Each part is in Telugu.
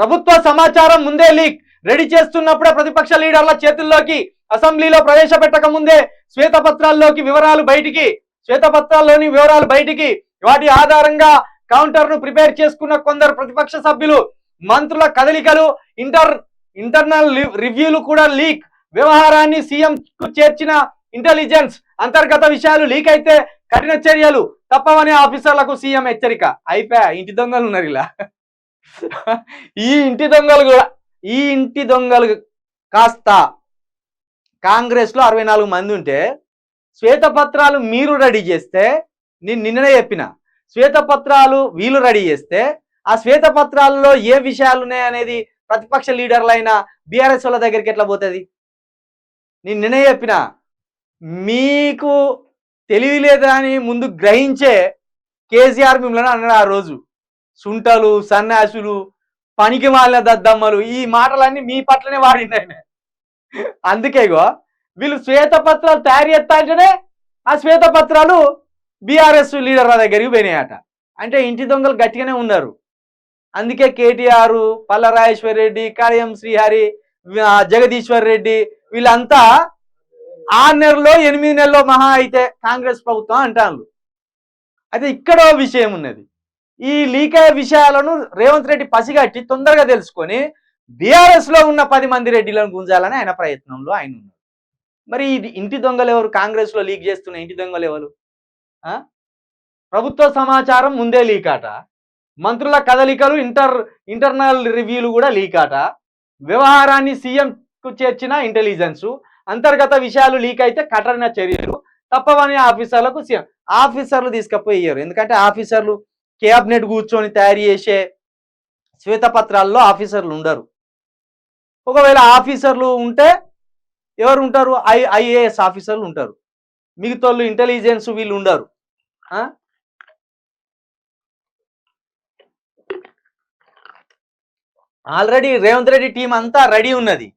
ప్రభుత్వ సమాచారం ముందే లీక్. రెడీ చేస్తున్నప్పుడే ప్రతిపక్ష లీడర్ల చేతుల్లోకి. అసెంబ్లీలో ప్రవేశపెట్టక ముందే శ్వేతపత్రాల్లోని వివరాలు బయటికి. వాటి ఆధారంగా కౌంటర్ ను ప్రిపేర్ చేసుకున్న కొందరు ప్రతిపక్ష సభ్యులు. మంత్రుల కదలికలు, ఇంటర్నల్ రివ్యూలు కూడా లీక్. వ్యవహారాన్ని సీఎం కు చేర్చిన ఇంటెలిజెన్స్. అంతర్గత విషయాలు లీక్ అయితే కఠిన చర్యలు తప్పవని ఆఫీసర్లకు సీఎం హెచ్చరిక. అయిపోయా, ఇంటి దొంగలు ఉన్నారు ఇలా. ఈ ఇంటి దొంగలు కాస్త కాంగ్రెస్ లో 64 మంది ఉంటే శ్వేతపత్రాలు మీరు రెడీ చేస్తే, నేను నిన్ననే చెప్పిన, శ్వేతపత్రాలు వీళ్ళు రెడీ చేస్తే ఆ శ్వేతపత్రాల్లో ఏ విషయాలు ఉన్నాయనేది ప్రతిపక్ష లీడర్లైన బీఆర్ఎస్ వాళ్ళ దగ్గరికి ఎట్లా పోతుంది? నేను నిన్ననే చెప్పిన, మీకు తెలివి లేదా అని ముందు గ్రహించే కేసీఆర్ మిమ్మల్ని అన్నాడు ఆ రోజు. సుంటలు, సన్యాసులు, పనికి మాలిన దద్దమ్మలు, ఈ మాటలన్నీ మీ పట్లనే వాడింది ఆయన. అందుకే వీళ్ళు శ్వేతపత్రాలు తయారు చేస్తా అంటేనే ఆ శ్వేతపత్రాలు బీఆర్ఎస్ లీడర్ల దగ్గరికి పోయినాయట. అంటే ఇంటి దొంగలు గట్టిగానే ఉన్నారు. అందుకే కేటీఆర్, పల్లరాజేశ్వర్ రెడ్డి, కడియం శ్రీహరి, జగదీశ్వర్ రెడ్డి వీళ్ళంతా 6 నెలల్లో 8 నెలల్లో మహా అయితే కాంగ్రెస్ ప్రభుత్వం అంటారు. అయితే ఇక్కడ విషయం ఉన్నది. ఈ లీక్ అయ్యే విషయాలను రేవంత్ రెడ్డి పసిగట్టి తొందరగా తెలుసుకొని బీఆర్ఎస్ లో ఉన్న 10 మంది రెడ్డిలను గుంజాలని ఆయన ప్రయత్నంలో ఆయన ఉన్నారు. మరి ఇంటి దొంగలు ఎవరు? కాంగ్రెస్ లో లీక్ చేస్తున్న ఇంటి దొంగలు ఎవరు? ప్రభుత్వ సమాచారం ముందే లీక్ ఆట. మంత్రుల కదలికలు, ఇంటర్నల్ రివ్యూలు కూడా లీక్ ఆట. వ్యవహారాన్ని సీఎం కు చేర్చిన ఇంటెలిజెన్స్. అంతర్గత విషయాలు లీక్ అయితే కఠిన చర్యలు తప్పవని ఆఫీసర్లకు సీఎం. ఆఫీసర్లు తీసుకపోయారు. ఎందుకంటే ఆఫీసర్లు క్యాబినెట్ కూర్చొని తయారు చేసే శ్వేతపత్రాల్లో ఆఫీసర్లు ఉండరు. ఒకవేళ ఆఫీసర్లు ఉంటే ఎవరు ఉంటారు? ఐఏఎస్ ఆఫీసర్లు ఉంటారు. మిగతా ఇంటెలిజెన్స్ వీళ్ళు ఉండరు. ఆల్రెడీ రేవంత్ రెడ్డి టీం అంతా రెడీ ఉన్నది.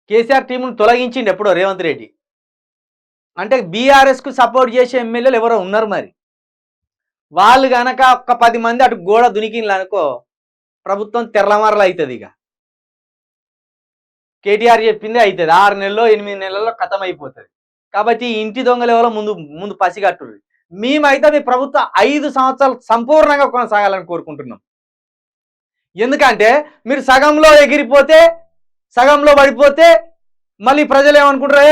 కేసీఆర్ టీంను తొలగించింది ఎప్పుడో రేవంత్ రెడ్డి. అంటే బీఆర్ఎస్ కు సపోర్ట్ చేసే ఎమ్మెల్యేలు ఎవరో ఉన్నారు. మరి వాళ్ళు గనక ఒక 10 మంది అటు గోడ దునికిన్లు అనుకో, ప్రభుత్వం తెరలమరలు అవుతుంది. ఇక కేటీఆర్ చెప్పింది అవుతుంది. 6 నెలల్లో 8 నెలల్లో ఖతం అయిపోతుంది. కాబట్టి ఇంటి దొంగలు ఎవరో ముందు పసిగట్టుర్రు. మేమైతే మీ ప్రభుత్వం 5 సంవత్సరాలు సంపూర్ణంగా కొనసాగాలని కోరుకుంటున్నాం. ఎందుకంటే మీరు సగంలో ఎగిరిపోతే, సగంలో పడిపోతే మళ్ళీ ప్రజలు ఏమనుకుంటారు?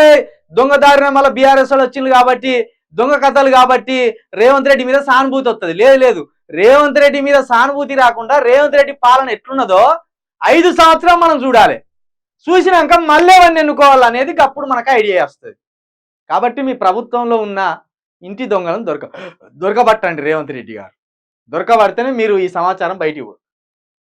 దొంగదారిన మళ్ళీ బీఆర్ఎస్ వాళ్ళు వచ్చింది కాబట్టి, దొంగ కథలు కాబట్టి రేవంత్ రెడ్డి మీద సానుభూతి వస్తుంది. లేదు, రేవంత్ రెడ్డి మీద సానుభూతి రాకుండా రేవంత్ రెడ్డి పాలన ఎట్లున్నదో 5 సంవత్సరాలు మనం చూడాలి. చూసినాక మళ్ళీ ఎవరిని ఎన్నుకోవాలనేది అప్పుడు మనకు ఐడియా వస్తుంది. కాబట్టి మీ ప్రభుత్వంలో ఉన్న ఇంటి దొంగలను దొరకబట్టండి రేవంత్ రెడ్డి గారు. దొరకబడితేనే మీరు ఈ సమాచారం బయటికి